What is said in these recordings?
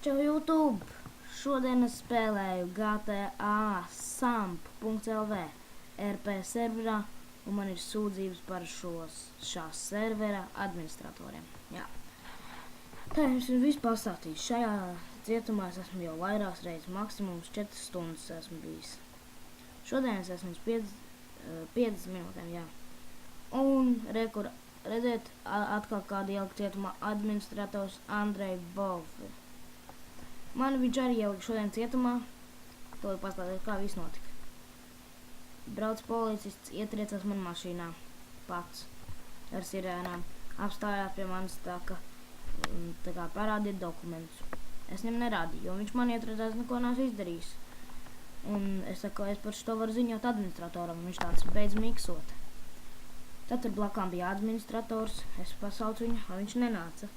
Čau YouTube! Šodien es spēlēju GTA Samp.lv RP serverā un man ir sūdzības par šās servera administratoriem. Jā. Tā jums ir viss pastāstījis. Šajā cietumā es esmu jau vairākas reizes, maksimums 4 stundas esmu bijis. Šodien es esmu uz 50 minūtēm, jā. Un rekur, redzēt, atkal kādu ieliku cietumā administrators Andrej Wolfi. Mani viņš arī ielika šodien cietumā, to ir pastāstīt, kā viss notika. Brauc policists, ietriecās man mašīnā, pats, ar sirēnām, apstājās pie manis tā kā parādiet dokumentus. Es viņam nerādīju, jo viņš man ietriecās neko nav izdarījis. Un es saku, es par šo varu ziņot administratoram, viņš tāds beidz miksot. Tad tur blakām bija administrators, es pasaucu viņu, viņš nenāca.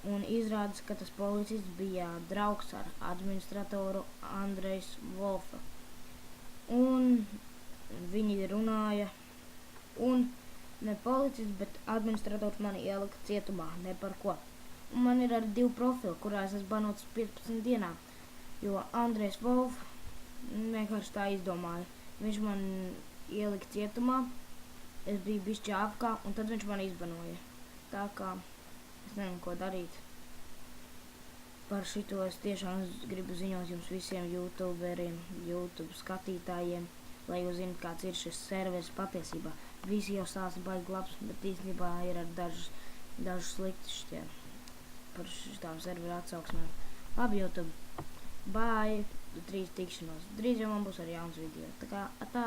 Un izrādās, ka tas policists bija draugs ar administratoru Andrejs Wolfa. Un viņi runāja, un ne policists, bet administrators mani ielika cietumā, ne par ko. Un man ir arī 2 profili, kurā es esmu banots 15 dienām, jo Andrejs Wolf vienkārši tā izdomāja. Viņš man ielika cietumā, es biju bišķi AFK, un tad viņš man izbanoja. Tā kā es nezinu, ko darīt. Par šito es tiešām gribu ziņot jums visiem YouTuberiem, YouTube skatītājiem, lai jūs zināt, kāds ir šis serveris patiesībā. Visi jau stāsta baigi labs, bet īstenībā ir ar dažu slikti šitie par šitām serveru atsauksmēm. Labi, YouTube. Bye! Drīz tikšanos. Drīz jau man būs arī jauns video. Tā kā, atā!